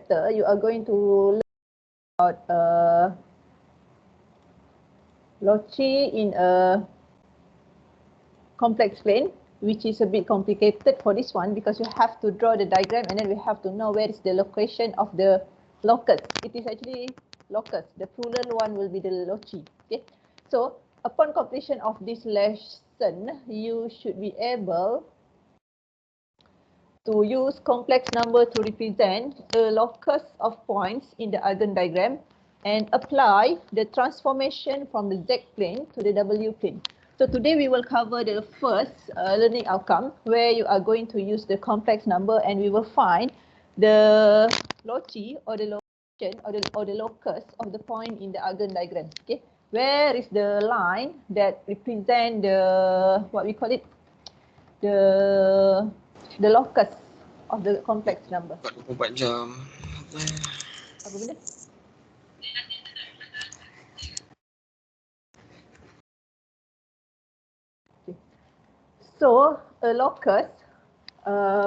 chapter, you are going to learn about Loci in a complex plane, which is a bit complicated for this one because you have to draw the diagram and then we have to know where is the location of the locus. It is actually locus. The plural one will be the loci. Okay. So upon completion of this lesson, you should be able to use complex number to represent the locus of points in the Argand diagram and apply the transformation from the Z plane to the W plane. So today we will cover the first learning outcome where you are going to use the complex number and we will find the loci or the location or the locus of the point in the Argand diagram. Okay, where is the line that represent the what we call it, the locus of the complex number. 24 jam. Apa benda? Okay. So a locus,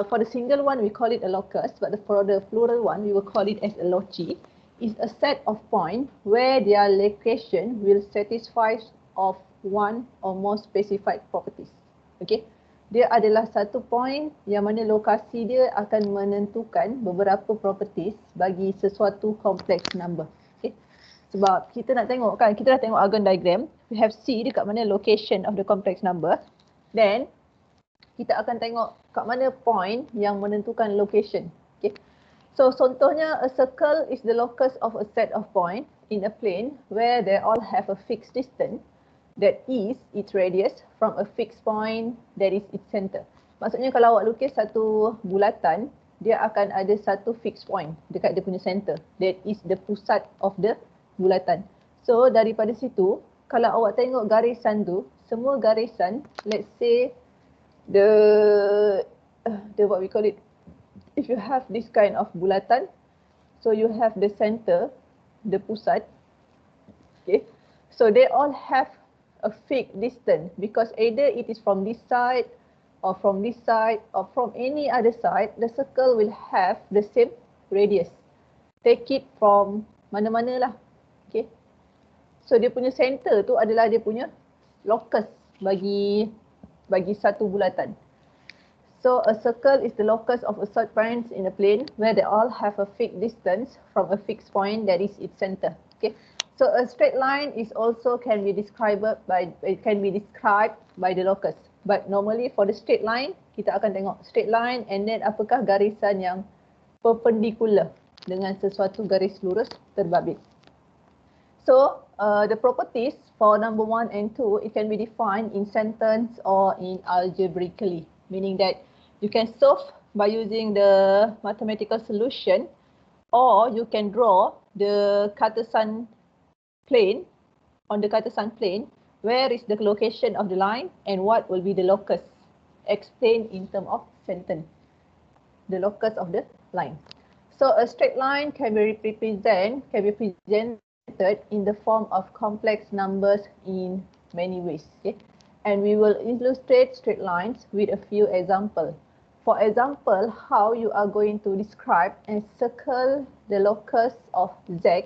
for the single one we call it a locus, but for the plural one we will call it as a loci, is a set of points where their location will satisfy of one or more specified properties. Okay. Dia adalah satu point yang mana lokasi dia akan menentukan beberapa properties bagi sesuatu complex number. Okay. Sebab kita nak tengok kan, kita dah tengok Argand diagram, we have C dekat mana location of the complex number. Then kita akan tengok kat mana point yang menentukan location. Okay. So contohnya a circle is the locus of a set of point in a plane where they all have a fixed distance. That is its radius from a fixed point that is its center. Maksudnya kalau awak lukis satu bulatan, dia akan ada satu fixed point dekat dia punya center. That is the pusat of the bulatan. So daripada situ, kalau awak tengok garisan tu, semua garisan, let's say the what we call it, if you have this kind of bulatan, so you have the center, the pusat, okay, so they all have a fixed distance because either it is from this side or from this side or from any other side, the circle will have the same radius. Take it from mana-mana lah. Okay. So dia punya center tu adalah dia punya locus bagi satu bulatan. So a circle is the locus of a set points in a plane where they all have a fixed distance from a fixed point that is its center. Okay. So a straight line is also can be described by the locus. But normally for the straight line, kita akan tengok straight line and then apakah garisan yang perpendicular dengan sesuatu garis lurus terbabit. So the properties for number 1 and 2, it can be defined in sentence or in algebraically, meaning that you can solve by using the mathematical solution or you can draw the Cartesian plane, on the Cartesian plane, where is the location of the line and what will be the locus, explained in terms of sentence, the locus of the line. So a straight line can be represented in the form of complex numbers in many ways. Okay? And we will illustrate straight lines with a few examples. For example, how you are going to describe and circle the locus of Z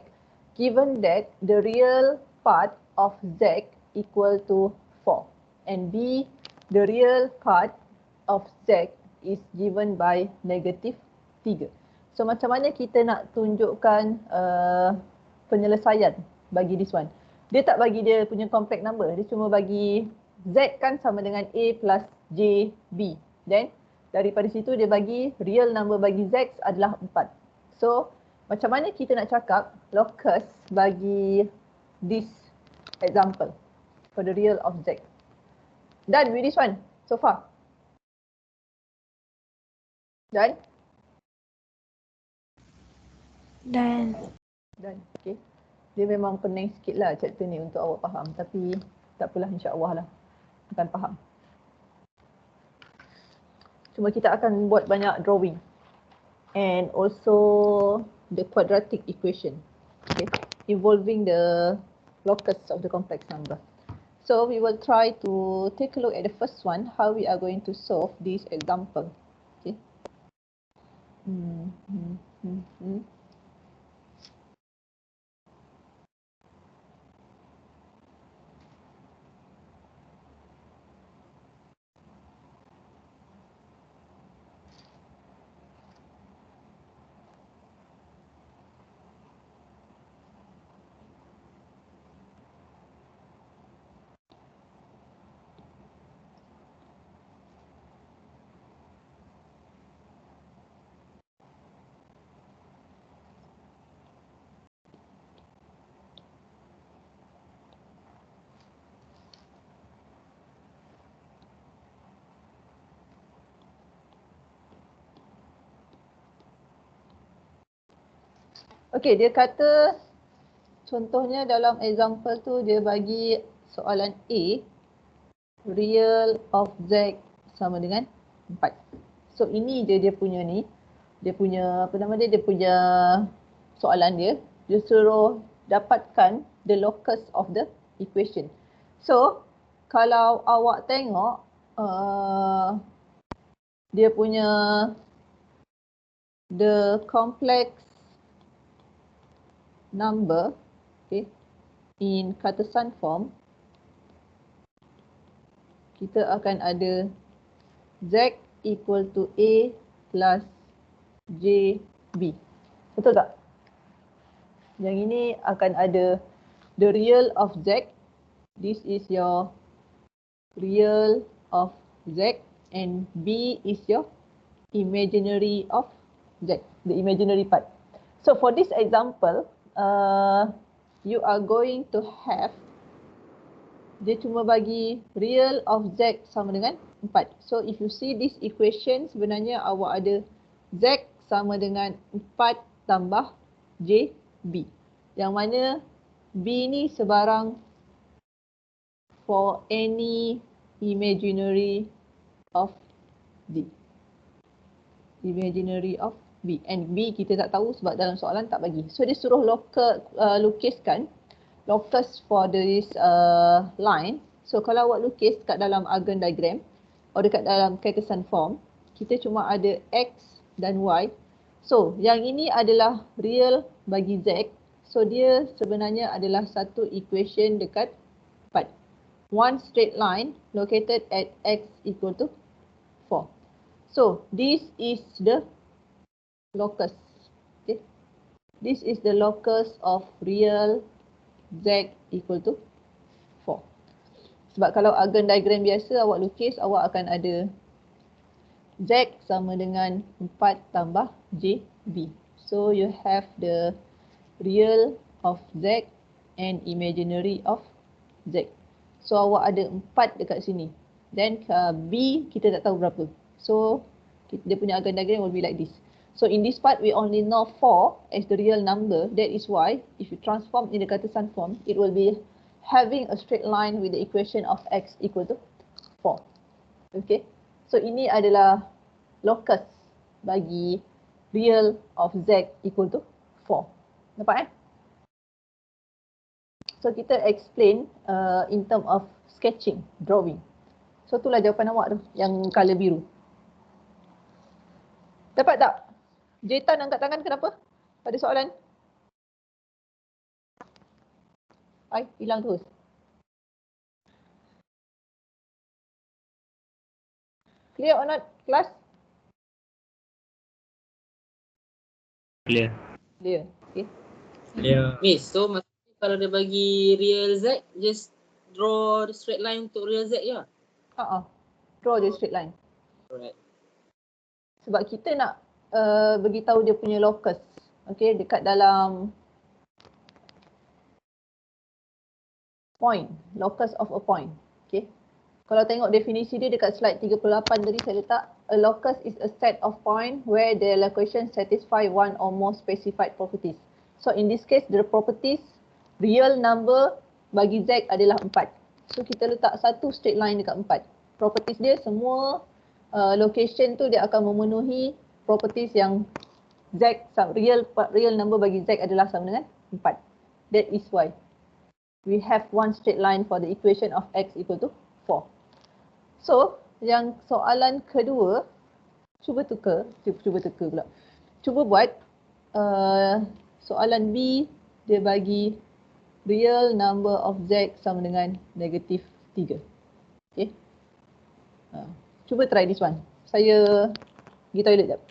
given that the real part of Z equal to 4 and B, the real part of Z is given by negative 3. So macam mana kita nak tunjukkan penyelesaian bagi this one? Dia tak bagi dia punya complex number, dia cuma bagi Z kan sama dengan A plus JB. Then daripada situ dia bagi real number bagi Z adalah 4. So macam mana kita nak cakap locus bagi this example for the real of Z? Done with this one so far? Done? Dan Done. Okay. Dia memang pening sikit lah chapter ni untuk awak faham. Tapi tak apalah, insya-Allah lah akan faham. Cuma kita akan buat banyak drawing. And also the quadratic equation, okay, involving the locus of the complex number. So we will try to take a look at the first one, how we are going to solve this example. Okay. Okey, dia kata contohnya dalam example tu dia bagi soalan A, real of Z sama dengan 4. So ini je dia punya ni. Dia punya apa nama dia? Dia punya soalan dia. Dia suruh dapatkan the locus of the equation. So kalau awak tengok dia punya the complex number, okay, in Cartesian form, kita akan ada Z equal to A plus JB. Betul tak? Yang ini akan ada the real of Z. This is your real of Z and B is your imaginary of Z, the imaginary part. So for this example, you are going to have, dia cuma bagi real of Z sama dengan 4. So if you see this equation, sebenarnya awak ada Z sama dengan 4 tambah JB. Yang mana B ni sebarang for any imaginary of D. Imaginary of B. And B kita tak tahu sebab dalam soalan tak bagi. So dia suruh lukiskan locus for this line. So kalau awak lukis kat dalam Argand diagram atau dekat dalam Cartesian form, kita cuma ada X dan Y. So yang ini adalah real bagi Z. So dia sebenarnya adalah satu equation dekat 4. One straight line located at X equal to 4. So this is the locus. Okay. This is the locus of real Z equal to 4. Sebab kalau Argand diagram biasa awak lukis, awak akan ada Z sama dengan 4 tambah JB. So you have the real of Z and imaginary of Z. So awak ada 4 dekat sini. Then B kita tak tahu berapa. So dia punya Argand diagram will be like this. So in this part we only know 4 as the real number. That is why if you transform in the Cartesian form, it will be having a straight line with the equation of X equal to 4. Okay. So ini adalah locus bagi real of Z equal to 4. Nampak So kita explain in term of sketching, drawing. So itulah jawapan awak tu, yang colour biru. Dapat tak? Jaitan angkat tangan kenapa? Pada soalan? Ay, hilang terus. Clear or not, class? Clear. Clear. Okay. Clear. Miss, so maksudnya kalau dia bagi real Z, just draw the straight line untuk real Z je. Draw the straight line. Alright. Sebab kita nak beritahu dia punya locus. Okay, dekat dalam point, locus of a point. Okay. Kalau tengok definisi dia dekat slide 38 tadi saya letak, a locus is a set of point where the location satisfy one or more specified properties. So in this case, the properties real number bagi Z adalah 4. So kita letak satu straight line dekat 4. Properties dia semua location tu dia akan memenuhi properties yang Z, real number bagi Z adalah sama dengan 4. That is why we have one straight line for the equation of X equal to 4. So, yang soalan kedua, cuba tukar pula. Cuba buat soalan B, dia bagi real number of Z sama dengan -3. Okay. Cuba try this one. Saya pergi toilet jap.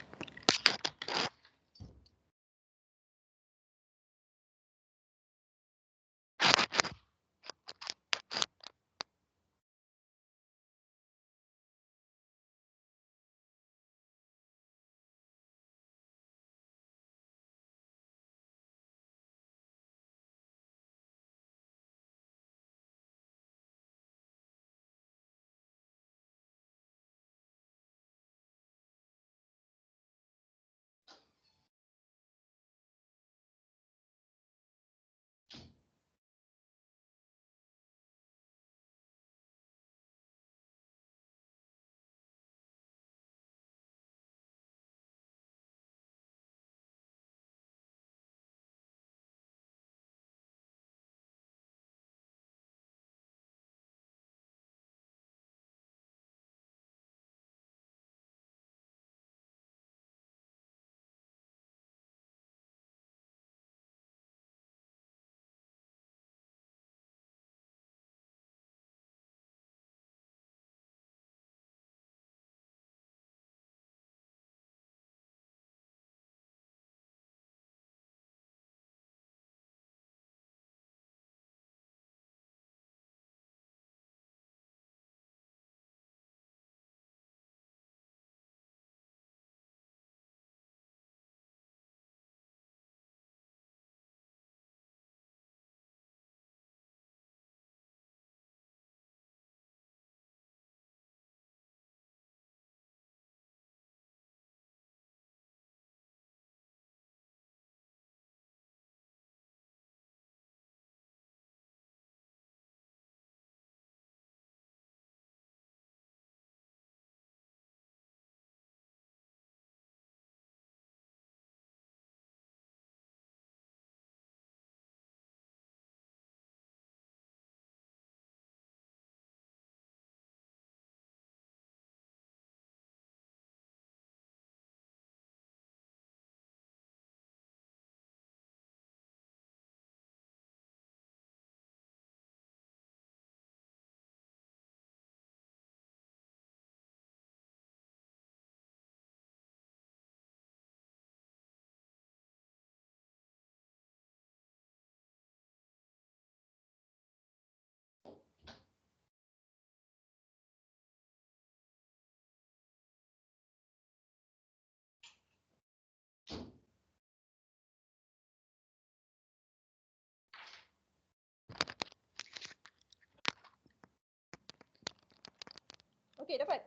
Okey, dapat?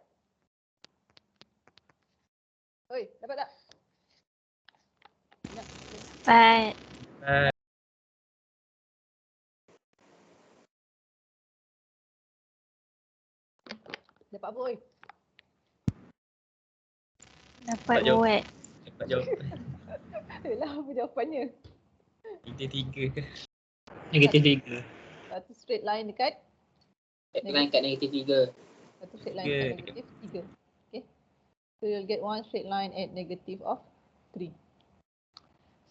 Oi, dapat tak? Nak. Dapat. Dapat apa oi? Dapat jawab. buat. Dapat jawapan. Yalah, apa jawapannya? Negatif 3 ke? Negatif 3. Satu straight line dekat, Line kat negatif 3. satu straight line dekat negatif 3. Okay. So you'll get one straight line at negative of 3.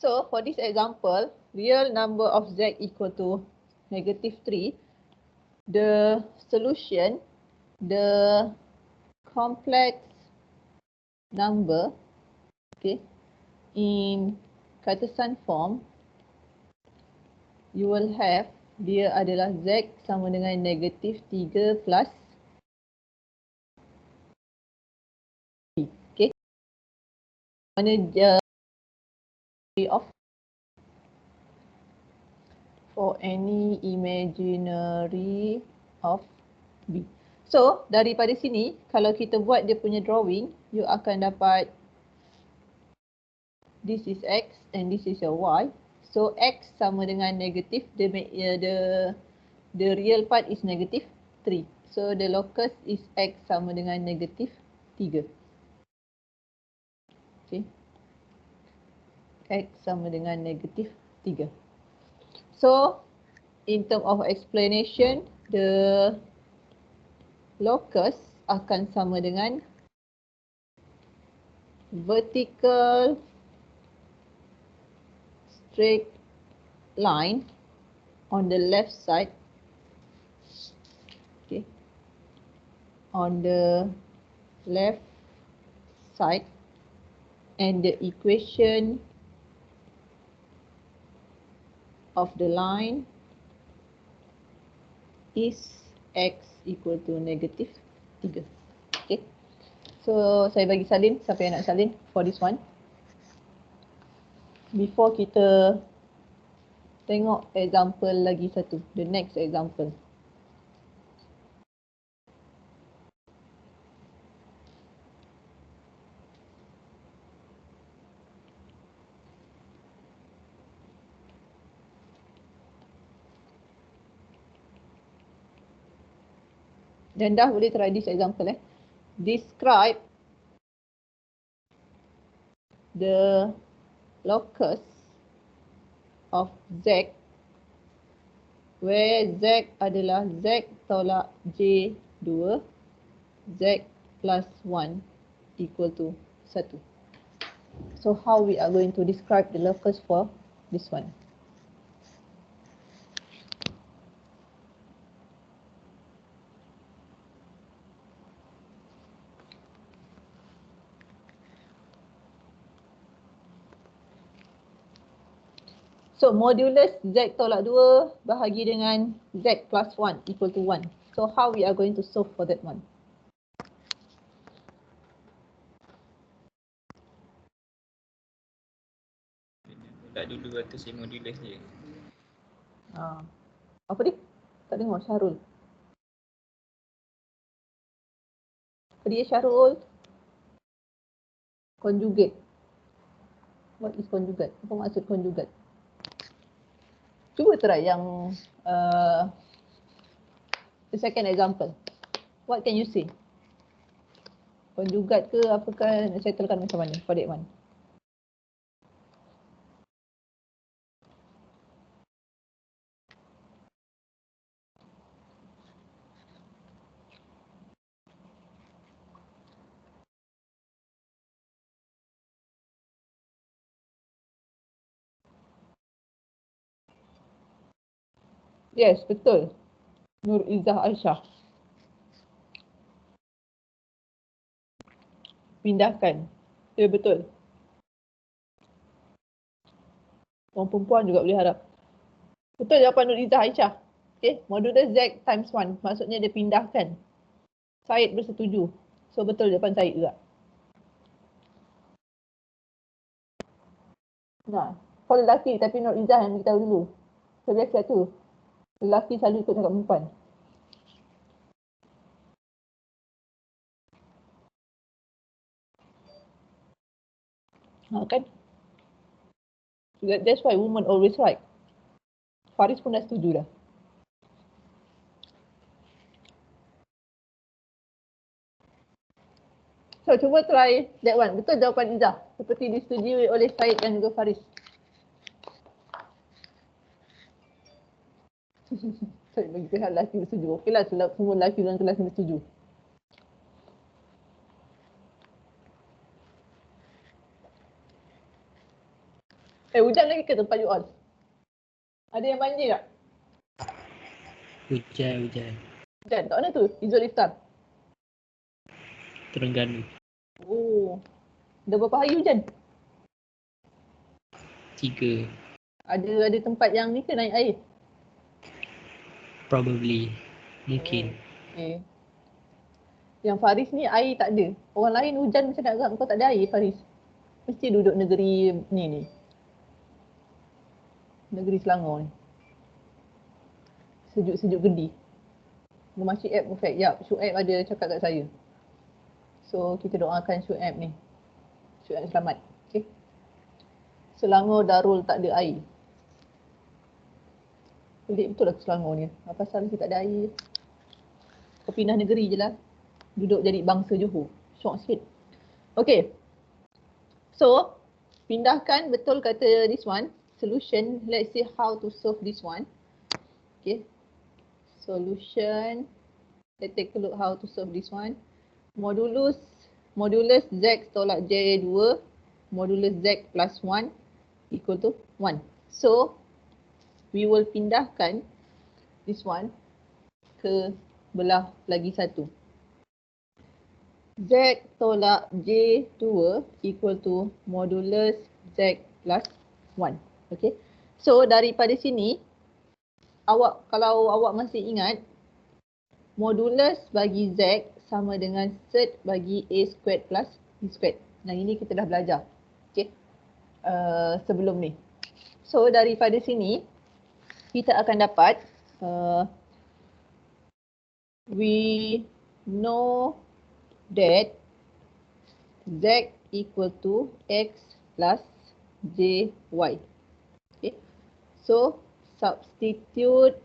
So for this example, real number of z equal to negative 3, the solution, the complex number, okay, in Cartesian form, you will have, dia adalah z sama dengan negatif 3 plus b. Okay. Mana of for any imaginary of b. So daripada sini, kalau kita buat dia punya drawing, you akan dapat this is x and this is your y. So x sama dengan negatif, the real part is negative 3. So the locus is x sama dengan negatif 3. Okay. X sama dengan negatif 3. So in term of explanation, the locus akan sama dengan vertical straight line on the left side, okay, on the left side, and the equation of the line is x equal to negative 3. Okay. So saya bagi salin, siapa yang nak salin for this one. Before kita tengok example lagi satu, the next example. Dan dah boleh try this example Describe the locus of z where z adalah z tolak j2, z plus 1 equal to 1. So how we are going to describe the locus for this one? So modulus z tolak 2 bahagi dengan z plus 1 equal to 1. So how we are going to solve for that one? Tolak dulu atau saya modulus je. Apa dia? Tak dengar Syarul. Apa dia Syarul? Conjugate. What is conjugate? Apa maksud conjugate? Cuba try yang the second example. What can you say? Conjugate ke apakah, nak settlekan macam mana for that one? Yes, betul. Nur Izzah Aisyah. Pindahkan. Ya, betul. Orang perempuan juga boleh harap. Betul jawapan Nur Izzah Aisyah. Okay, modulus z times 1. Maksudnya dia pindahkan. Syed bersetuju. So betul jawapan Syed juga. Nah, kalau lelaki tapi Nur Izzah yang beritahu dulu. So biasa tu. Lelaki selalu ikut cakap perempuan. Kan? That's why women always right. Faris pun dah setuju dah. So cuba try that one. Betul jawapan Izzah. Seperti disetujui oleh Syed dan juga Faris. Syed bagi pihak lelaki bersetuju. Okeylah semua lelaki dalam kelas ni bersetuju. Hujan lagi ke tempat you all? Ada yang banjir tak? Hujan. Hujan. Kat mana tu? Izul Iftar. Terengganu. Oh. Dah berapa hari hujan? 3. Ada tempat yang ni ke naik air? Probably. Mungkin. Okay. Yang Faris ni air tak ada. Orang lain hujan macam nak kau tak ada air Faris. Mesti duduk negeri ni. Negeri Selangor ni. Sejuk-sejuk gedi. Rumah Syuib perfect. Ya, Syuib ada cakap kat saya. So kita doakan Syuib ni. Syuib selamat. Okay. Selangor Darul tak ada air. Pelik betul lah Selangor ni. Apa pasal kita tak ada air? Kau pindah negeri je lah. Duduk jadi bangsa Johor. Syok sikit. Okay. So, pindahkan betul kata this one. Solution. Let's see how to solve this one. Okay. Solution. Let's take a look how to solve this one. Modulus Z tolak J2. Modulus Z plus 1 equal to 1. So, we will pindahkan this one ke belah lagi satu. Z tolak J2 equal to modulus Z plus 1. Okay. So, daripada sini, kalau awak masih ingat, modulus bagi Z sama dengan cert bagi A squared plus B squared. Nah, ini kita dah belajar. Okay. Sebelum ni. So, daripada sini, kita akan dapat we know that Z equal to X plus JY. Okay. So, substitute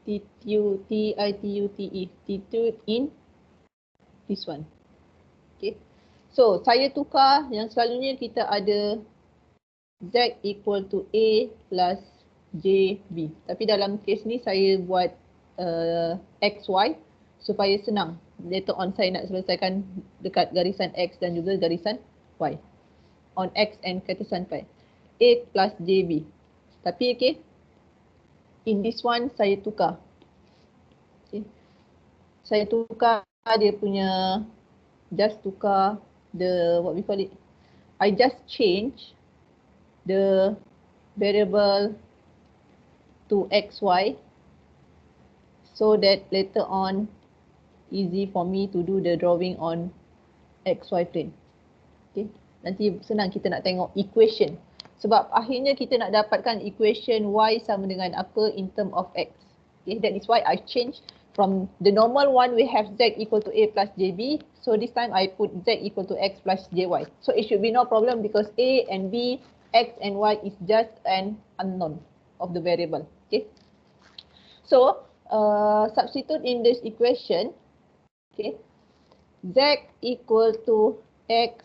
T-I-T-U-T-E in this one. Okay. So, saya tukar yang selalunya kita ada Z equal to A plus JB. Tapi dalam kes ni saya buat XY supaya senang. Later on saya nak selesaikan dekat garisan X dan juga garisan Y. On X and kata sampai. A plus JB. Tapi okay. In this one saya tukar. Okay. Saya tukar dia punya, just tukar the, what we call it. I just change the variable to XY so that later on easy for me to do the drawing on XY plane. Okay. Nanti senang kita nak tengok equation. Sebab akhirnya kita nak dapatkan equation Y sama dengan apa in term of X. Okay. That is why I change from the normal one we have Z equal to A plus JB. So this time I put Z equal to X plus JY. So it should be no problem because A and B, X and Y is just an unknown of the variable. Okay. So substitute in this equation. Okay. Z equal to X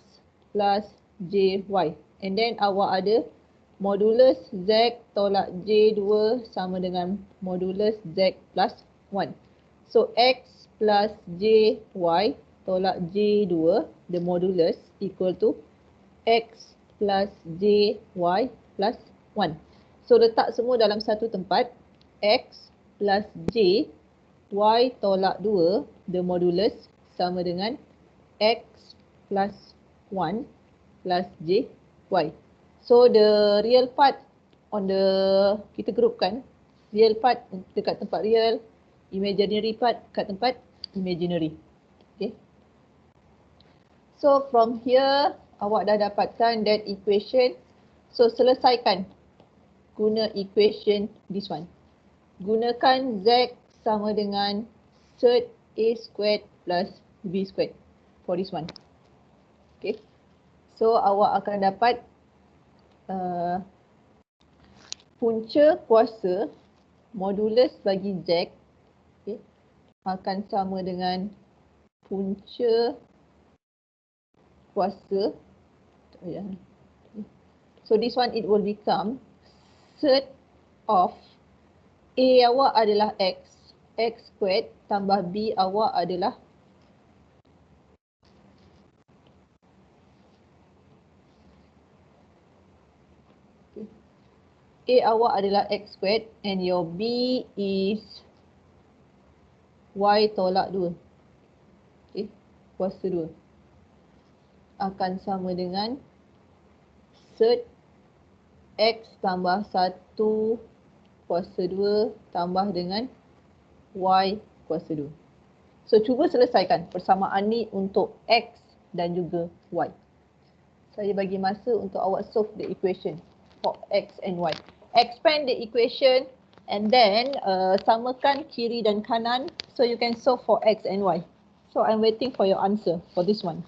plus JY. And then awak ada modulus Z tolak J2 sama dengan modulus Z plus 1. So X plus JY tolak J2, the modulus equal to X plus JY plus 1. So letak semua dalam satu tempat. X plus J, Y tolak 2, the modulus sama dengan X plus 1 plus J, Y. So the real part on the, kita grupkan. Real part dekat tempat real, imaginary part kat tempat imaginary. Okay. So from here, awak dah dapatkan that equation. So selesaikan guna equation this one. Gunakan Z sama dengan cert A squared plus B squared for this one. Okay. So awak akan dapat punca kuasa modulus bagi Z, okay, akan sama dengan punca kuasa. So this one it will become surd of A awak adalah X squared tambah B awak adalah A awak adalah X squared and your B is Y tolak 2. Okay, kuasa 2. Akan sama dengan surd X tambah 1 kuasa 2 tambah dengan Y kuasa 2. So cuba selesaikan persamaan ni untuk X dan juga Y. Saya bagi masa untuk awak solve the equation for X and Y. Expand the equation and then samakan kiri dan kanan so you can solve for X and Y. So I'm waiting for your answer for this one.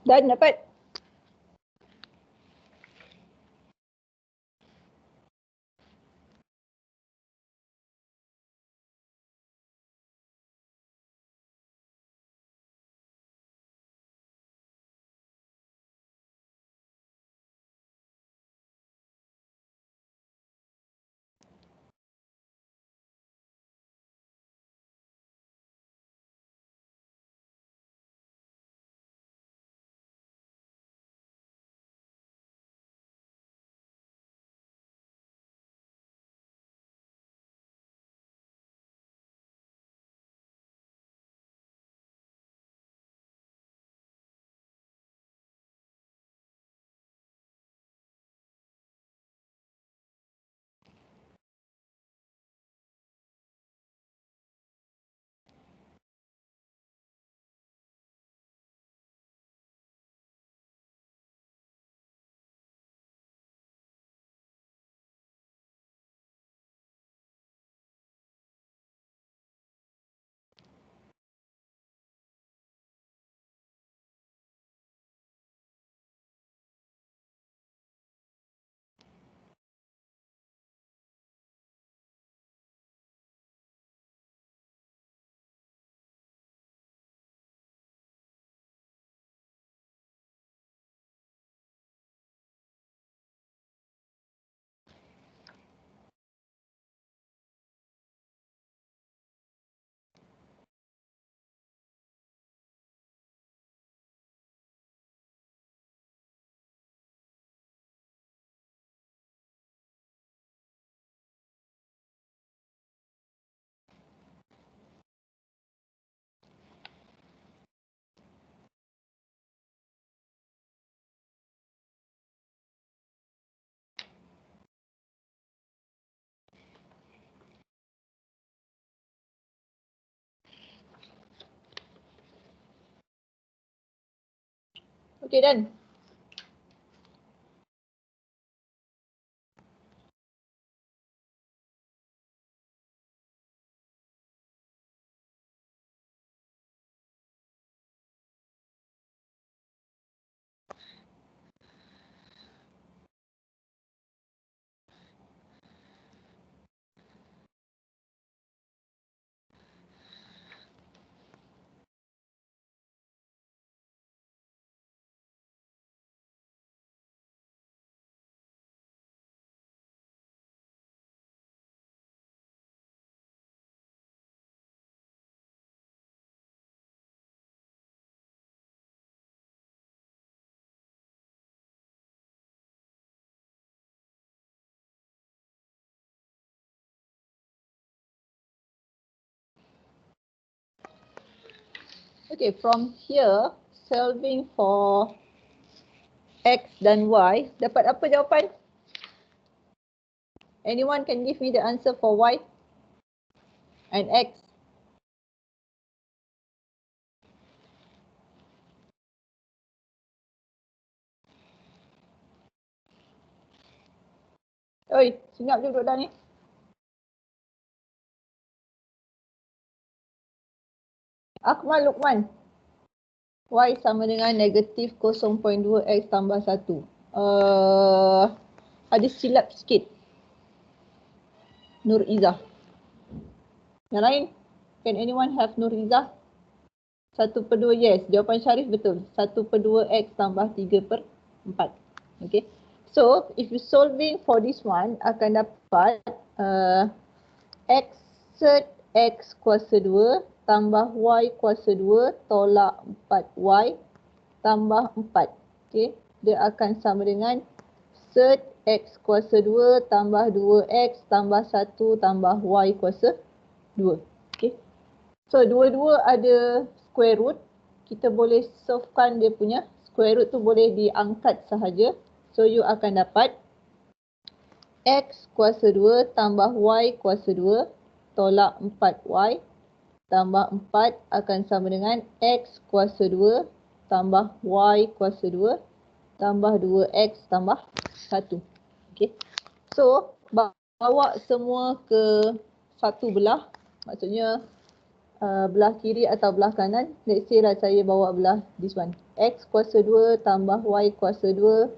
Dan dapat? Okay, done. Okay, from here, solving for X dan Y, dapat apa jawapan? Anyone can give me the answer for Y and X? Oi, senyap je duduk dah ni. Akmal Lukman. Y sama dengan negatif 0.2 X tambah 1. Ada silap sikit. Nur Izzah. Yang lain? Can anyone have Nur Izzah? 1/2 yes. Jawapan Syarif betul. 1/2 X tambah 3/4. Okay. So, if you solving for this one, akan dapat X sert X kuasa 2 tambah Y kuasa 2 tolak 4Y tambah 4. Okay. Dia akan sama dengan sert X kuasa 2 tambah 2X tambah 1 tambah Y kuasa 2. Okay. So, dua-dua ada square root. Kita boleh solvekan dia punya. Square root tu boleh diangkat sahaja. So, you akan dapat X kuasa 2 tambah Y kuasa 2 tolak 4Y tambah 4 akan sama dengan X kuasa 2 tambah Y kuasa 2 tambah 2X tambah 1. Okay. So, bawa semua ke satu belah. Maksudnya belah kiri atau belah kanan. Let's say lah saya bawa belah this one. X kuasa 2 tambah Y kuasa 2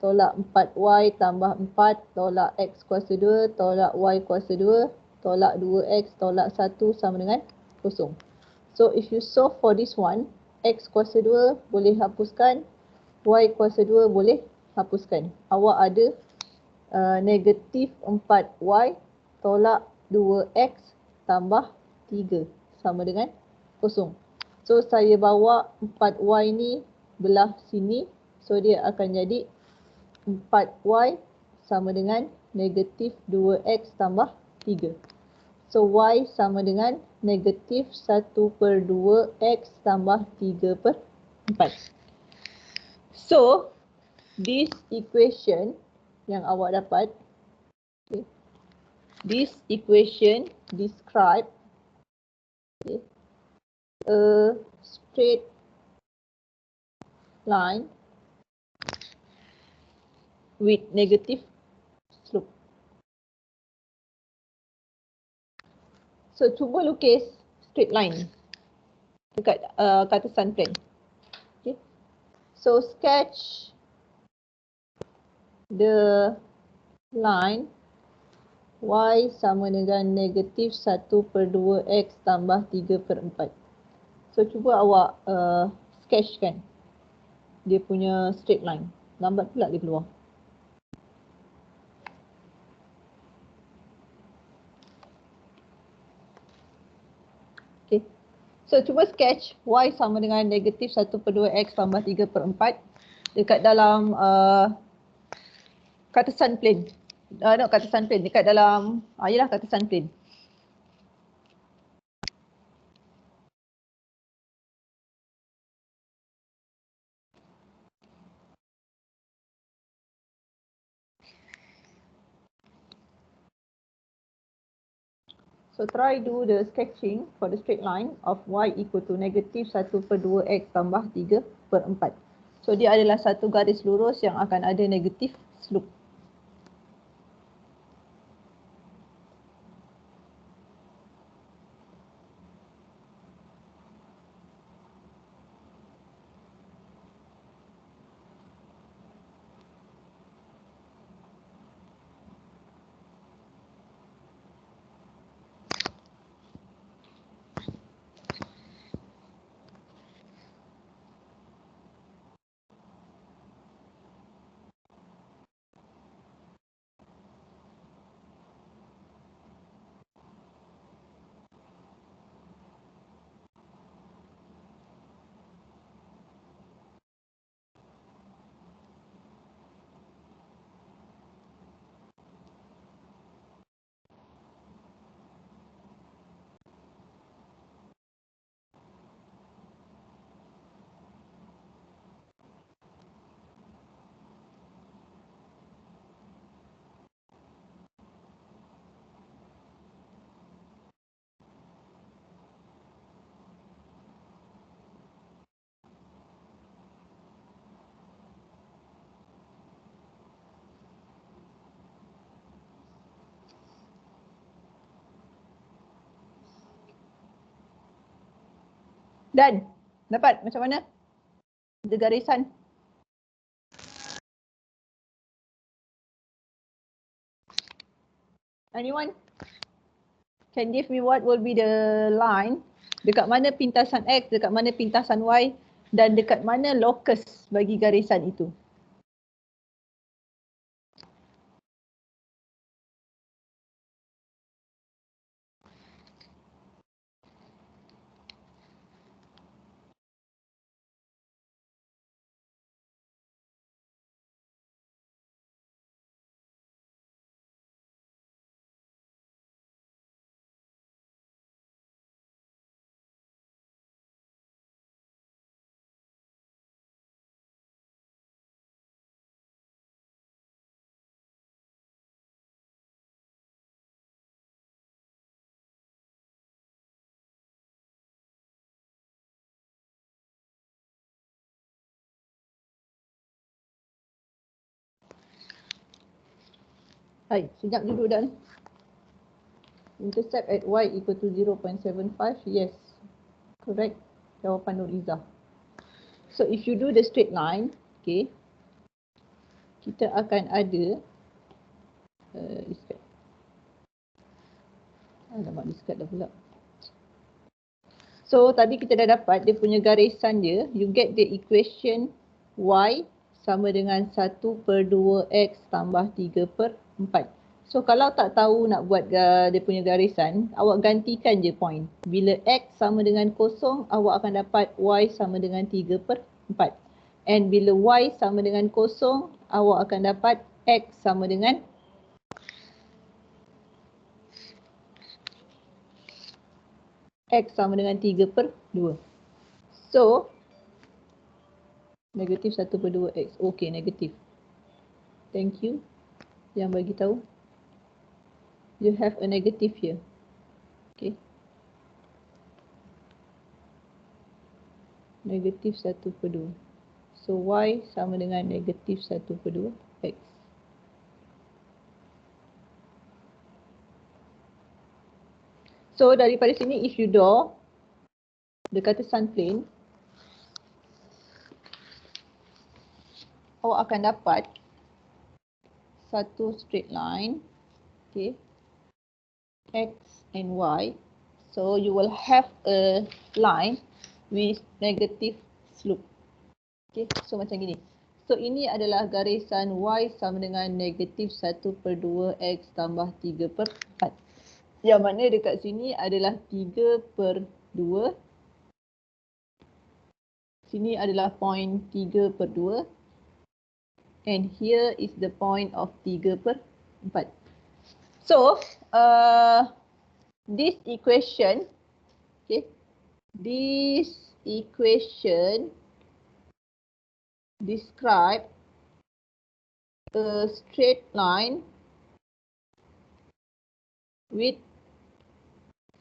tolak 4Y tambah 4 tolak X kuasa 2 tolak Y kuasa 2 tolak 2X tolak 1 sama dengan 0. So if you solve for this one, X kuasa 2 boleh hapuskan, Y kuasa 2 boleh hapuskan. Awak ada negatif 4Y tolak 2X tambah 3 sama dengan 0. So saya bawa 4Y ni belah sini. So dia akan jadi 4Y sama dengan negatif 2X tambah 3. So Y sama dengan negatif 1/2 X tambah 3/4. So this equation yang awak dapat, okay, this equation describe, okay, a straight line with negative slope. So cuba lukis straight line dekat katasan plan. Okay. So sketch the line Y sama dengan negatif 1/2 X tambah 3/4. So cuba awak sketchkan dia punya straight line. Lambat pula dia keluar. Okay. So cuba sketch Y sama dengan negatif 1/2 X tambah 3/4 dekat dalam katasan plane. Not katasan plane, dekat dalam yalah katasan plane. So try do the sketching for the straight line of Y equal to negatif 1/2 X tambah 3/4. So dia adalah satu garis lurus yang akan ada negatif slope. Dan dapat macam mana? Ada garisan. Anyone can give me what will be the line? Dekat mana pintasan X, dekat mana pintasan Y dan dekat mana locus bagi garisan itu? Hai, sekejap dulu Dan. Intercept at Y equal to 0.75. Yes, correct. Jawapan Nur Izzah. So if you do the straight line, okay, kita akan ada discard. Alamak, discard dah pula. So tadi kita dah dapat dia punya garisan dia. You get the equation Y sama dengan 1/2X tambah 3/4. So kalau tak tahu nak buat dia punya garisan, awak gantikan je point. Bila X sama dengan 0, awak akan dapat Y sama dengan 3/4. And bila Y sama dengan 0, awak akan dapat X sama dengan X sama dengan 3/2. So, negatif 1/2X. Okay, negatif. Thank you yang bagi tahu. You have a negative here. Okay. Negatif 1/2. So, Y sama dengan negatif 1/2X. So, daripada sini, if you draw, dia kata sun plane, awak akan dapat satu straight line, okay, X and Y. So, you will have a line with negative slope. Okay, so macam gini. So, ini adalah garisan Y sama dengan negatif 1/2X tambah 3/4. Yang mana dekat sini adalah 3/2. Sini adalah point 3/2. And here is the point of 3/4. So, this equation, okay, this equation describe a straight line with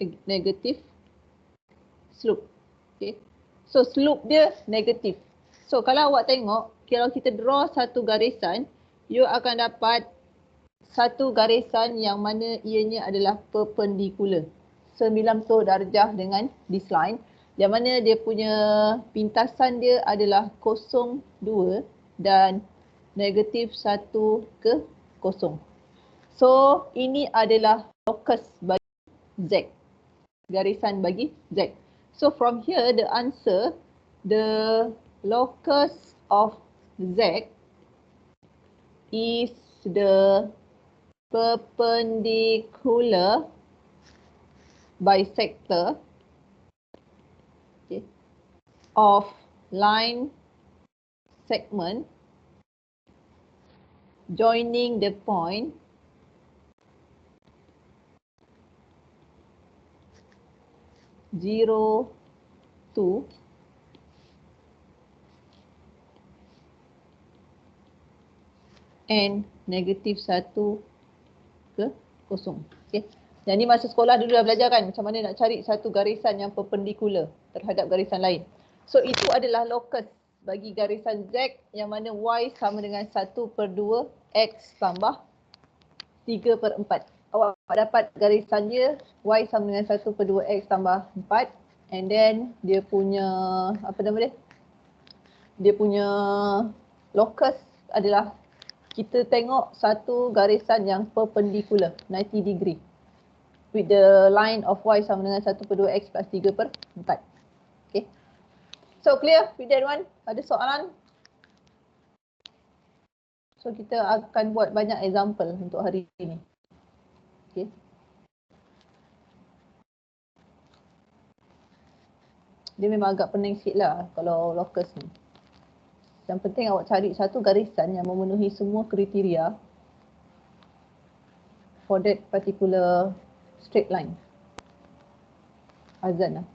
a negative slope. Okay, so slope dia negative. So kalau awak tengok, kalau kita draw satu garisan, you akan dapat satu garisan yang mana ianya adalah perpendicular. 90 darjah dengan this line. Yang mana dia punya pintasan dia adalah 0,2 dan negatif 1 ke 0. So ini adalah locus bagi Z. Garisan bagi Z. So from here the answer, the locus of Z is the perpendicular bisector, okay, of line segment joining the point zero to and negatif 1 ke 0. Okay. Yang ni masa sekolah dulu dah belajar kan macam mana nak cari satu garisan yang perpendicular terhadap garisan lain. So itu adalah locus bagi garisan Z yang mana Y sama dengan 1/2 X tambah 3/4. Awak dapat garisan dia Y sama dengan 1/2 X tambah 4 and then dia punya apa nama dia? Dia punya locus adalah kita tengok satu garisan yang perpendicular 90 degree with the line of Y sama dengan 1/2 X plus 3/4. Okay. So clear with that one? Ada soalan? So kita akan buat banyak example untuk hari ini. Okay. Dia memang agak pening sikit lah kalau locus ni. Yang penting awak cari satu garisan yang memenuhi semua kriteria for that particular straight line. Azan lah.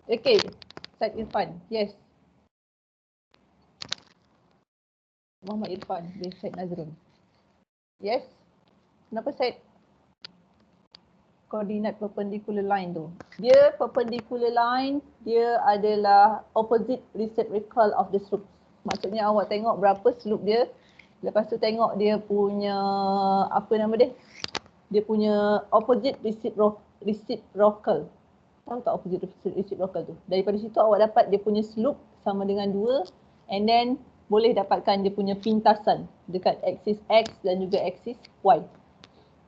Okay, Said Irfan. Yes. Muhammad Irfan bin Said Nazrun. Yes. Kenapa Said? Koordinat perpendicular line tu. Dia perpendicular line, dia adalah opposite reciprocal of the slopes. Maksudnya awak tengok berapa slope dia. Lepas tu tengok dia punya apa nama dia? Dia punya opposite reciprocal. Tahu tak opposite reciprocal tu? Daripada situ awak dapat dia punya slope sama dengan 2 and then boleh dapatkan dia punya pintasan dekat aksis X dan juga aksis Y.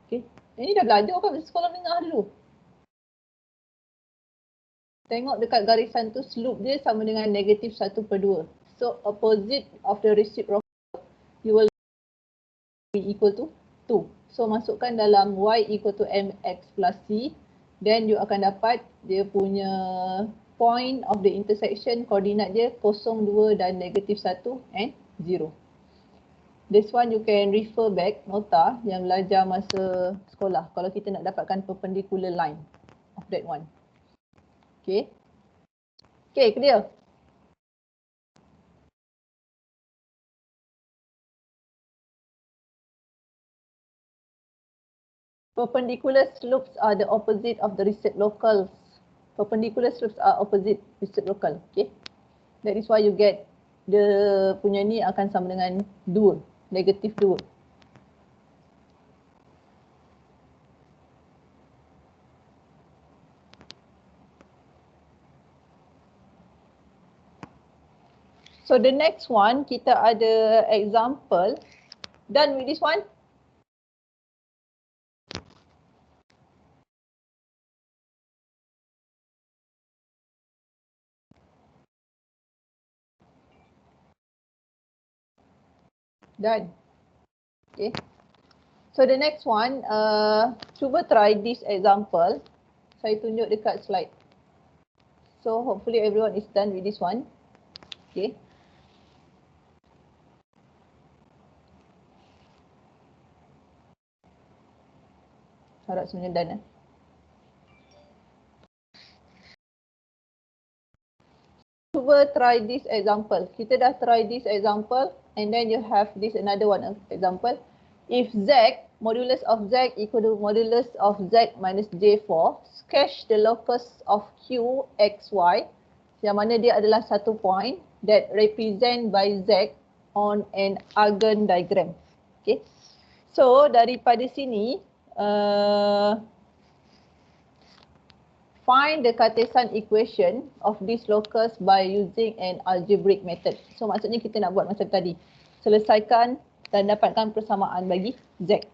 Okay. Ini dah belajar kan masa sekolah menengah dulu. Tengok dekat garisan tu slope dia sama dengan negatif 1/2. So opposite of the reciprocal you will be equal to 2. So masukkan dalam Y equal to mx plus c. Then you akan dapat dia punya point of the intersection koordinat dia 0, 2 dan negatif 1 and 0. This one you can refer back nota yang belajar masa sekolah kalau kita nak dapatkan perpendicular line of that one. Okay. Okay, clear? Perpendicular slopes are the opposite of the reciprocals. Perpendicular slopes are opposite reciprocal. Okay. That is why you get the punya ni akan sama dengan 2, negatif 2. So the next one, kita ada example. Done with this one? Done. Okay. So the next one, cuba try this example. Saya tunjuk dekat slide. So hopefully everyone is done with this one. Okay. Harap semuanya done. Cuba try this example. Kita dah try this example and then you have this another one example. If Z, modulus of Z equal to modulus of Z minus J4, sketch the locus of Q, X, Y, yang mana dia adalah satu point that represent by Z on an Argand diagram. Okay. So daripada sini, find the Cartesian equation of this locus by using an algebraic method. So maksudnya kita nak buat macam tadi. Selesaikan dan dapatkan persamaan bagi Z.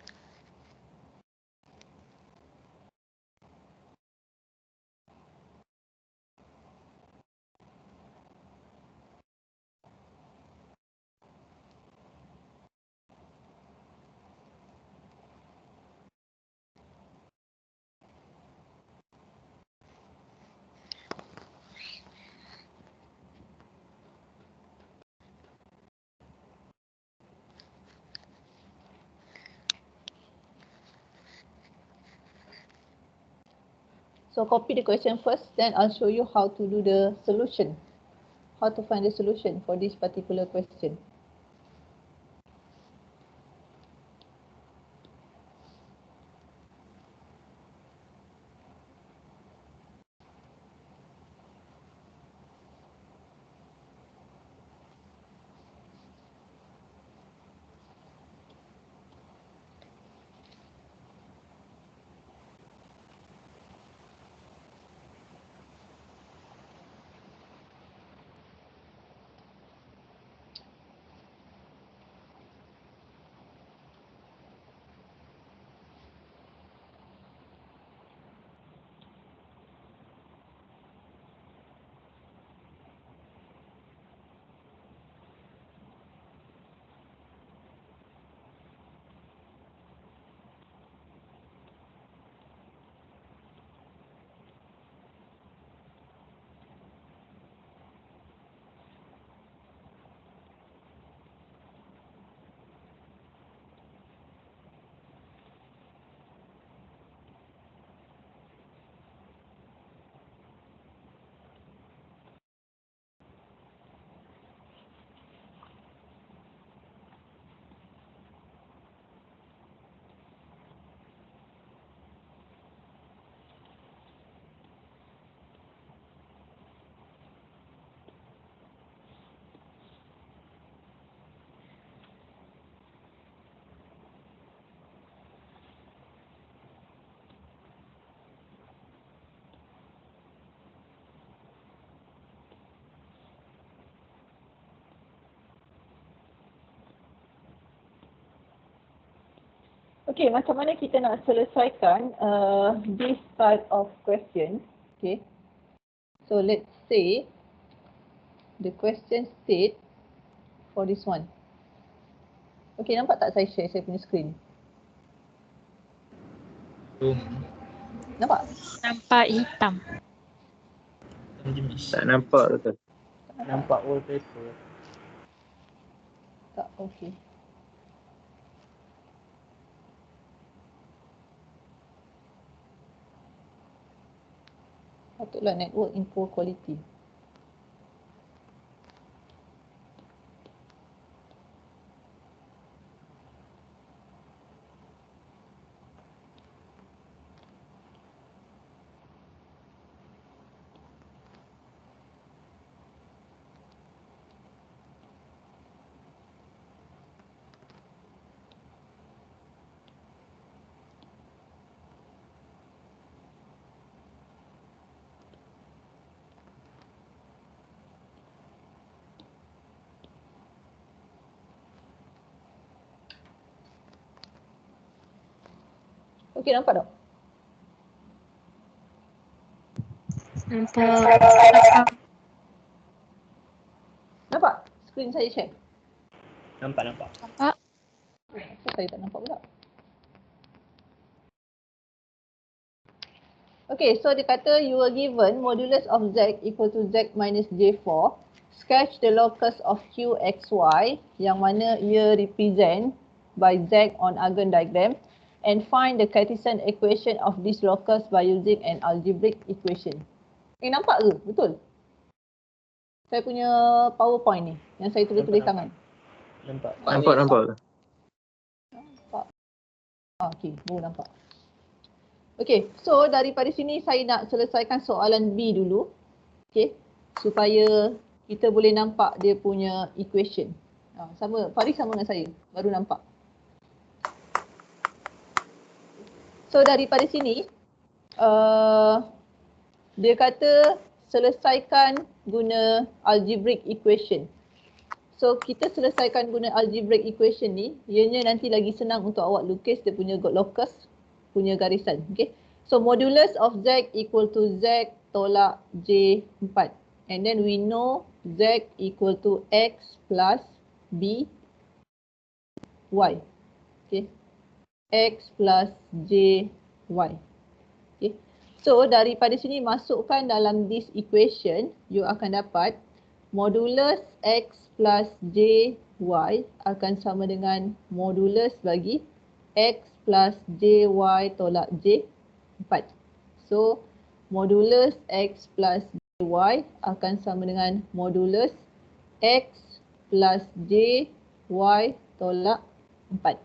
So copy the question first, then I'll show you how to do the solution. How to find the solution for this particular question. Okay, macam mana kita nak selesaikan this type of question? Okay, so let's say the question state for this one. Okay, nampak tak saya share saya punya screen? Nampak? Nampak hitam. Tak nampak betul. Nampak wallpaper. Tak, okay. Patutlah network in poor quality. Okey, nampak tak? Nampak. Nampak? Screen saya share. Nampak. Nampak. Kenapa saya tak nampak pula? Okay, so dia kata you were given modulus of z equal to z minus j4. Sketch the locus of qxy yang mana ia represent by z on Argand diagram and find the Cartesian equation of this locus by using an algebraic equation. Nampak ke? Betul? Saya punya PowerPoint ni yang saya tulis-tulis tangan. Nampak. Nampak. Okay, baru nampak. Okay, so daripada sini saya nak selesaikan soalan B dulu. Okay, supaya kita boleh nampak dia punya equation. Sama, Faris sama dengan saya, baru nampak. So daripada sini, dia kata selesaikan guna algebraic equation. So kita selesaikan guna algebraic equation ni, ianya nanti lagi senang untuk awak lukis dia punya locus punya garisan. Okay. So modulus of z equal to z tolak j4. And then we know z equal to x plus b y. Okay. X plus j y. Okay. So daripada sini masukkan dalam this equation, you akan dapat modulus x plus j y akan sama dengan modulus bagi x plus jy tolak j4. So modulus x plus jy akan sama dengan modulus x plus jy tolak 4.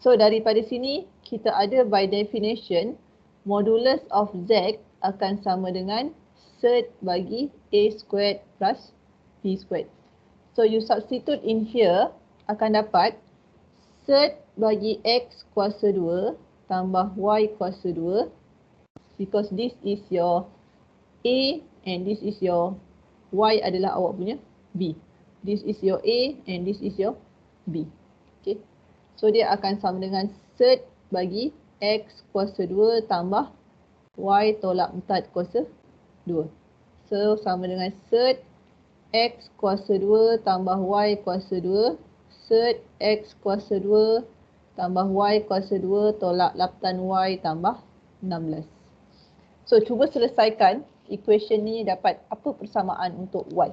So daripada sini kita ada by definition modulus of z akan sama dengan cert bagi a squared plus b squared. So you substitute in here akan dapat cert bagi x kuasa 2 tambah y kuasa 2 because this is your a and this is your y adalah awak punya b. This is your a and this is your b. Okay. So dia akan sama dengan cert bagi x kuasa 2 tambah y tolak 4 kuasa 2. So sama dengan cert x kuasa 2 tambah y kuasa 2 cert x kuasa 2 tambah y kuasa 2 tolak 8y tambah 16. So cuba selesaikan equation ni dapat apa persamaan untuk y.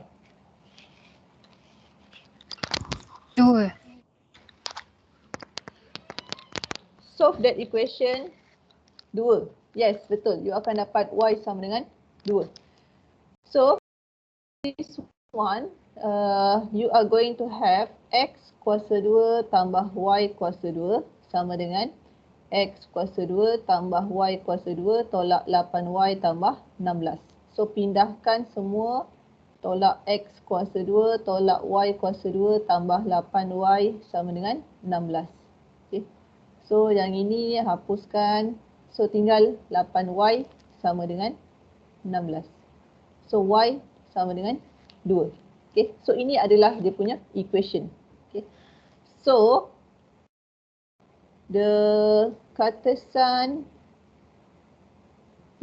2. Solve that equation 2. Yes, betul. You akan dapat y sama dengan 2. So this one, you are going to have x kuasa 2 tambah y kuasa 2 sama dengan x kuasa 2 tambah y kuasa 2 tolak 8y tambah 16. So pindahkan semua, tolak x kuasa 2 tolak y kuasa 2 tambah 8y sama dengan 16. Okay. So yang ini hapuskan. So tinggal 8y sama dengan 16. So y sama dengan 2. Okay. So ini adalah dia punya equation. Okay. So the Cartesian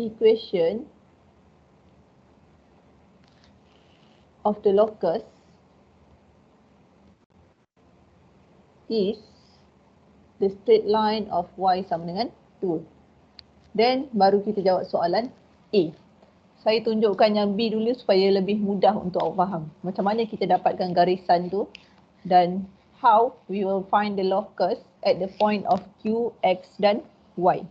equation of the locus is the straight line of y sama dengan 2. Then baru kita jawab soalan A. Saya tunjukkan yang B dulu supaya lebih mudah untuk awak faham. Macam mana kita dapatkan garisan tu dan how we will find the locus at the point of Q, X dan Y.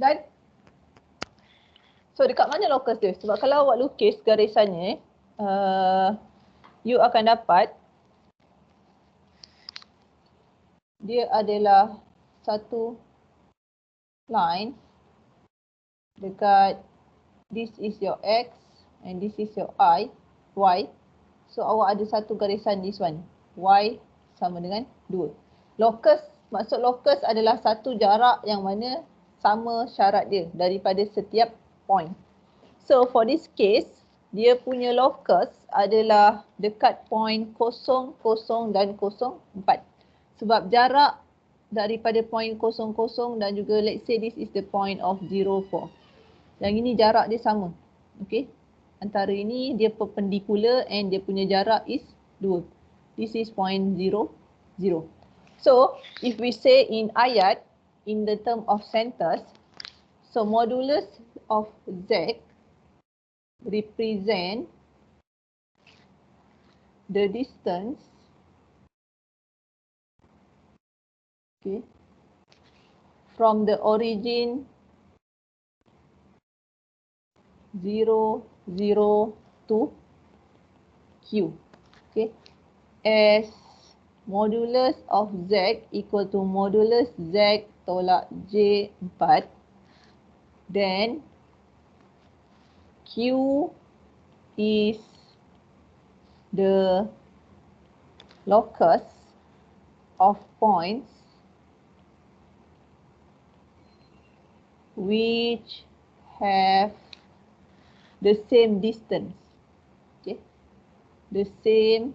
Dan so dekat mana locus dia? Sebab kalau awak lukis garisannya, you akan dapat dia adalah satu line dekat this is your x and this is your y. So awak ada satu garisan this one. Y sama dengan 2. Locus, maksud locus adalah satu jarak yang mana sama syarat dia daripada setiap point. So for this case, dia punya locus adalah dekat point 0, 0 dan 04. Sebab jarak daripada point 00 dan juga let's say this is the point of 04. Yang ini jarak dia sama. Okay. Antara ini dia perpendicular and dia punya jarak is 2. This is point 0, 0. So if we say in ayat, in the term of centers, so modulus of z represent the distance, okay, from the origin 0, 0 to Q, okay, as modulus of Z equal to modulus Z tolak J4, then Q is the locus of points which have the same distance, okay, the same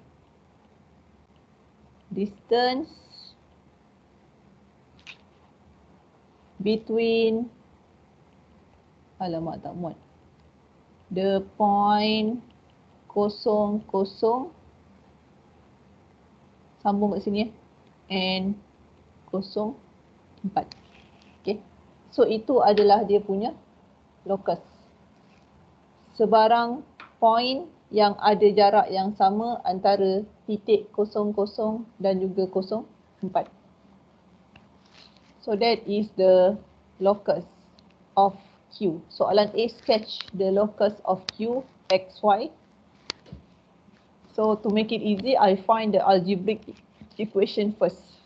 distance between, alamak tak muat, the point 00 sambung kat sini and 04. Okay, so itu adalah dia punya locus. Sebarang point yang ada jarak yang sama antara titik 00 dan juga 04. So that is the locus of Q. Soalan A, sketch the locus of Q, X, Y. So to make it easy, I find the algebraic equation first.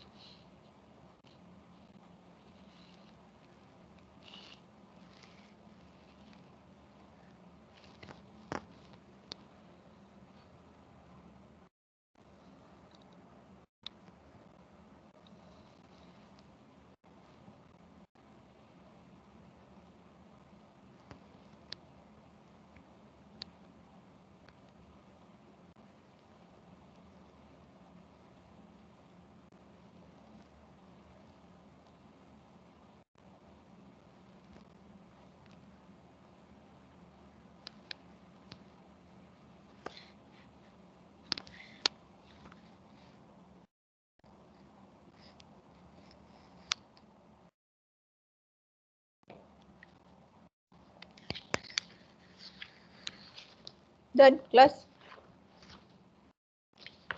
Done, class.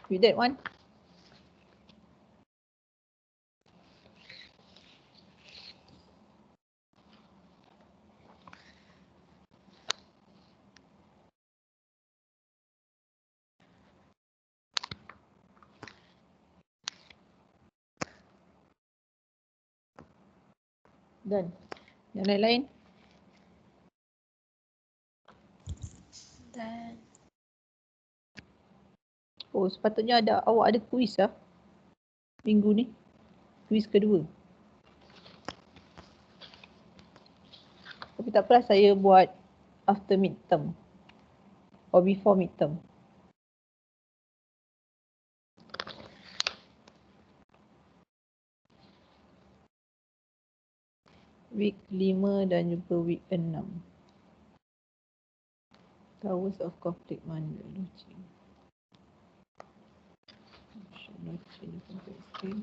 With that one. Done. Yang lain-lain? Dan Oh, sepatutnya awak ada kuis lah minggu ni. Kuis kedua. Tapi tak apalah, saya buat after midterm or before midterm. Week 5 dan juga week 6. Towers of conflict mana? Loci. Loci ni complex string.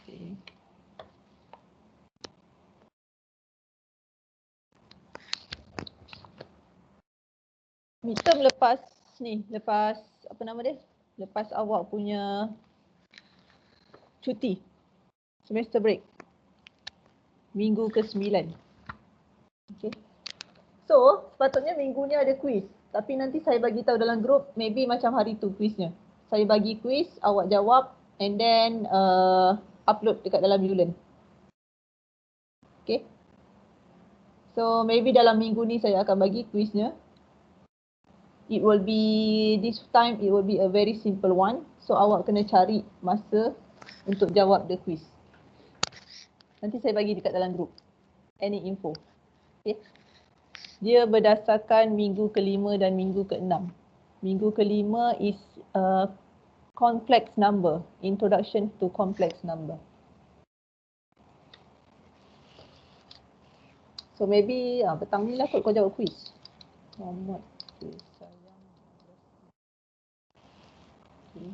Okay. Midterm lepas ni, lepas apa nama dia? Lepas awak punya cuti. semester break. Minggu ke-9. Okay. So, sepatutnya minggu ni ada quiz. Tapi nanti saya bagi tahu dalam grup, maybe macam hari tu quiznya. Saya bagi quiz, awak jawab and then upload dekat dalam Ulearn. Okay. So, maybe dalam minggu ni saya akan bagi quiznya. It will be, this time it will be a very simple one. So, awak kena cari masa untuk jawab the quiz. Nanti saya bagi dekat dalam grup. Any info. Okay. Dia berdasarkan minggu ke-5 dan minggu ke-6. Minggu ke-5 is complex number. Introduction to complex number. So maybe petang ni lah kot kau jawab quiz. Muhammad sayang. Okay.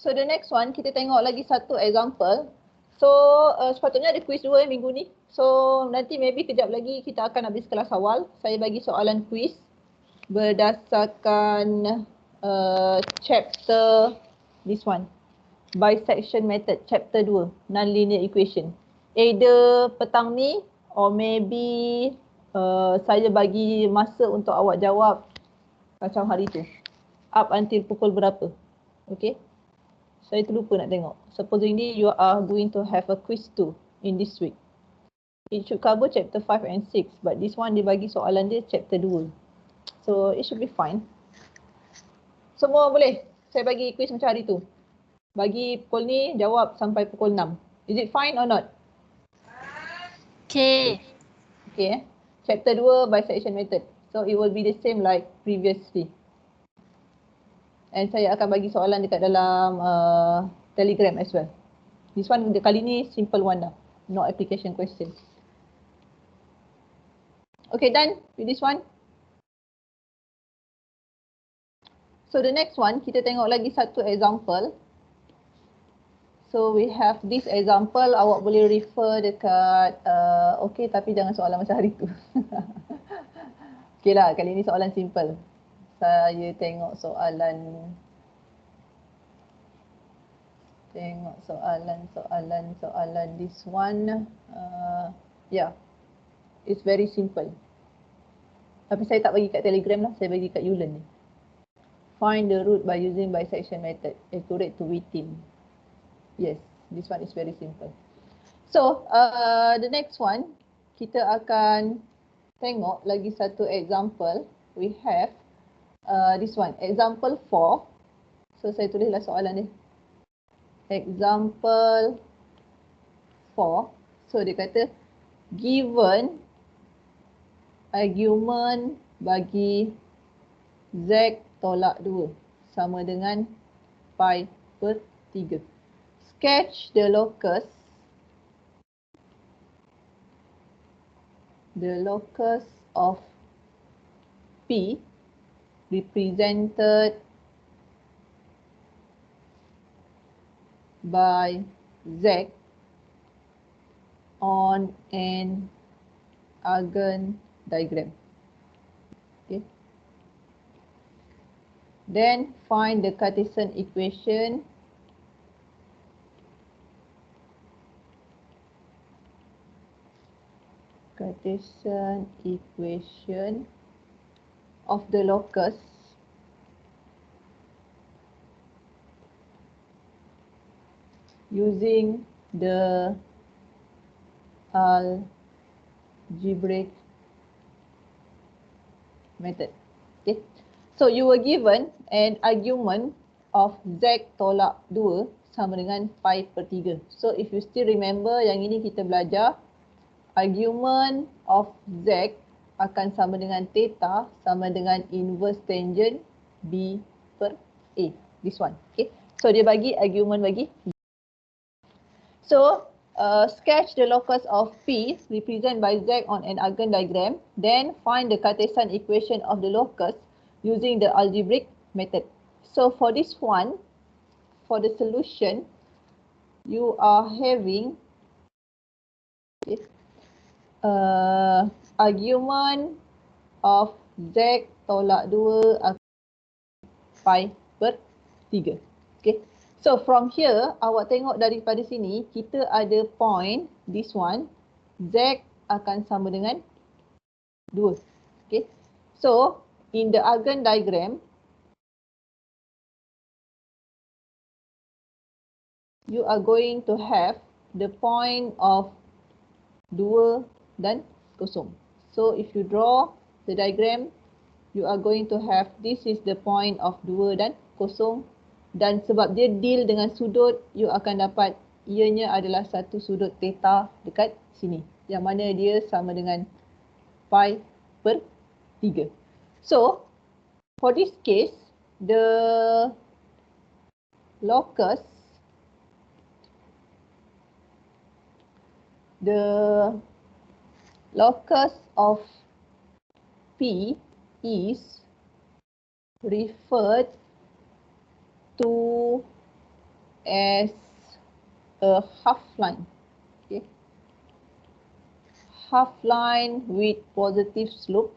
So the next one, kita tengok lagi satu example. So sepatutnya ada quiz 2 minggu ni. So nanti maybe kejap lagi kita akan habis kelas awal. Saya bagi soalan quiz berdasarkan chapter this one. Bisection method, chapter 2, nonlinear equation. Either petang ni or maybe saya bagi masa untuk awak jawab macam hari tu. Up until pukul berapa. Okay. Saya terlupa nak tengok. Supposingly you are going to have a quiz 2 in this week. It should cover chapter 5 and 6, but this one dia bagi soalan dia chapter 2. So it should be fine. Semua boleh? Saya bagi quiz macam hari tu. Bagi pukul ni jawab sampai pukul 6. Is it fine or not? Okay. Okay. Chapter 2 bisection method. So it will be the same like previously. And saya akan bagi soalan dekat dalam Telegram as well. This one kali ni simple one lah. No application question. Okay, done with this one. So the next one, kita tengok lagi satu example. So we have this example, awak boleh refer dekat, okay tapi jangan soalan macam hari tu. Okay lah, kali ni soalan simple. Saya tengok soalan this one. Yeah, it's very simple. Tapi saya tak bagi kat Telegram lah, saya bagi kat Ulearn ni. Find the root by using bisection method, accurate to within. Yes, this one is very simple. So, the next one, kita akan tengok lagi satu example. We have this one, example 4. So, saya tulislah soalan ni. Example 4. So, dia kata, given argument bagi Z tolak 2 sama dengan pi per 3. Sketch the locus of P represented by Z on an Argand diagram. Okay. Then find the Cartesian equation Cartesian equation of the locus using the algebraic method. Okay. So you were given an argument of z tolak 2 sama dengan pi per 3. So if you still remember, yang ini kita belajar argument of z akan sama dengan theta sama dengan inverse tangent b per a. This one. Okay. So dia bagi argument bagi. So sketch the locus of P represented by Z on an Argand diagram. Then find the Cartesian equation of the locus using the algebraic method. So for this one, for the solution, you are having argument of Z tolak 2 pi per 3. Okay. So from here, awak tengok daripada sini, kita ada point, this one, Z akan sama dengan 2. Okay. So, in the Argand diagram, you are going to have the point of 2 dan kosong. So, if you draw the diagram, you are going to have, this is the point of 2 dan kosong. Dan sebab dia deal dengan sudut, you akan dapat ianya adalah satu sudut theta dekat sini. Yang mana dia sama dengan pi per 3. So, for this case, the locus of P is referred to as a half line. Okay. Half line with positive slope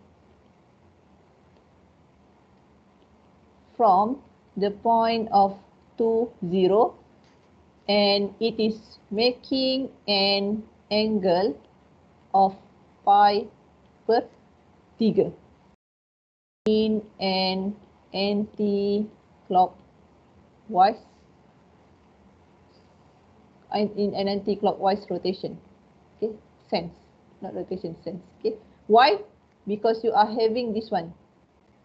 from the point of 2, 0, and it is making an angle of pi per 3 in an anti-clockwise rotation. Okay, sense, not rotation, sense. Okay, why? Because you are having this one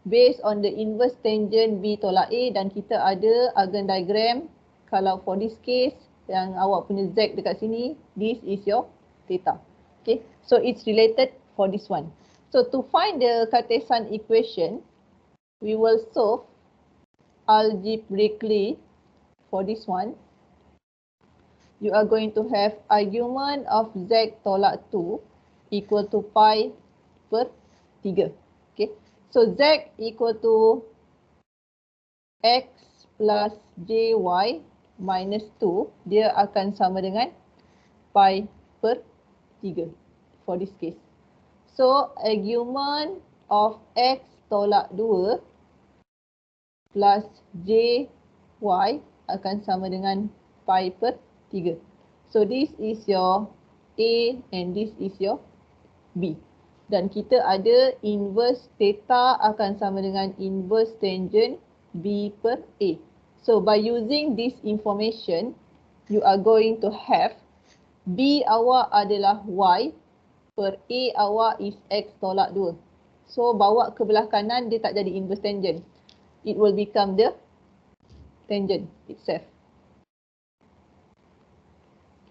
based on the inverse tangent b tolak a, dan kita ada Argand diagram. Kalau for this case yang awak punya z dekat sini, this is your theta. Okay, so it's related for this one. So to find the Cartesian equation, we will solve algebraically for this one. You are going to have argument of z tolak 2 equal to pi per 3. Okay, so z equal to x plus jy minus 2, dia akan sama dengan pi per 3 for this case. So argument of x tolak 2 plus jy akan sama dengan pi per 3. So this is your A and this is your B. Dan kita ada inverse theta akan sama dengan inverse tangent B per A. So by using this information, you are going to have B awak adalah Y per A awak is X tolak 2. So bawa ke belah kanan, dia tak jadi inverse tangent. It will become the tangent itself.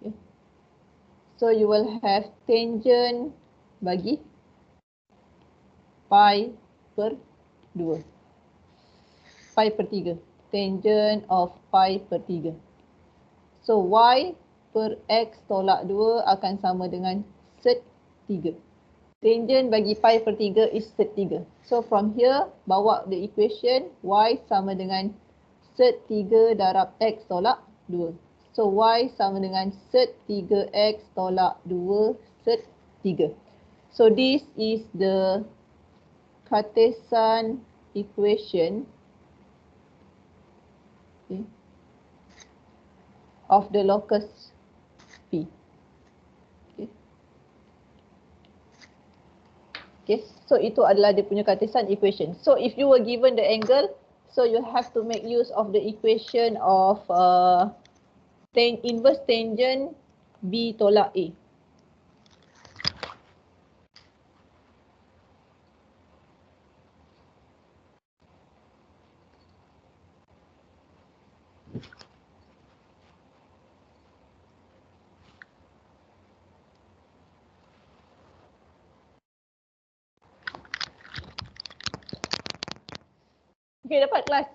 Okay. So you will have tangent bagi pi per 2. Pi per 3. Tangent of pi per 3. So y per x tolak 2 akan sama dengan sec 3. Tangent bagi pi per 3 is sec 3. So from here, bawa the equation y sama dengan sec 3 darab x tolak 2. So y sama dengan sec 3x tolak 2 sec 3. So this is the Cartesian equation, okay, of the locus P. Okay. Okay, so itu adalah dia punya Cartesian equation. So if you were given the angle, so you have to make use of the equation of inverse tangent B tolak A. Okay, dapat kelas.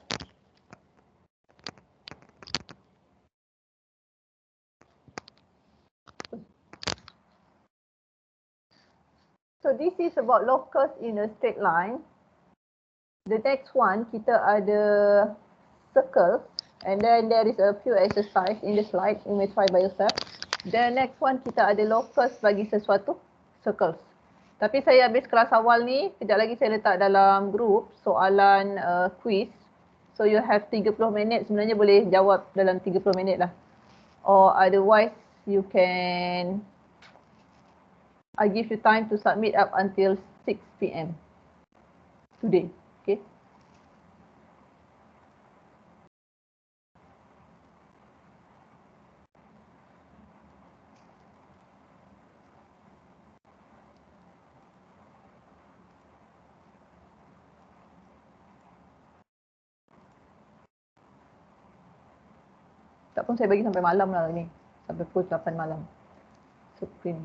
So this is about locus in a straight line. The next one, kita ada circle, and then there is a few exercise in the slide. You may try by yourself. The next one, kita ada locus bagi sesuatu circles. Tapi saya habis kelas awal ni, kejap lagi saya letak dalam group soalan quiz. So you have 30 minit, sebenarnya boleh jawab dalam 30 minit lah. Or otherwise, you can, I give you time to submit up until 6 PM today. Okay. Tak pun saya bagi sampai malam lah ni. Sampai pukul 8 malam. Screen.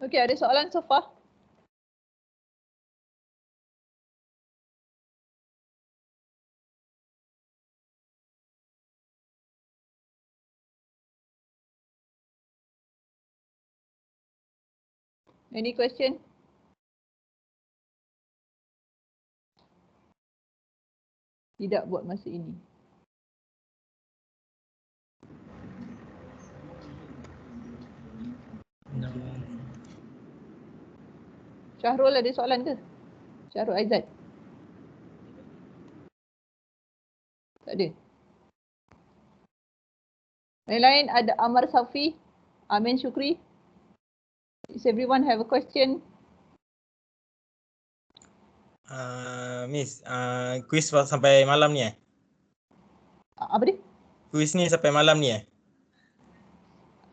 Okay, ada soalan so far? Any question? Tidak buat masa ini. No. Syahrul ada soalan ke? Syahrul Aizat? Tak ada. Yang lain ada Amar Safi, Amin Syukri. Does everyone have a question? Miss, quiz sampai malam ni Apa dia? Quiz ni sampai malam ni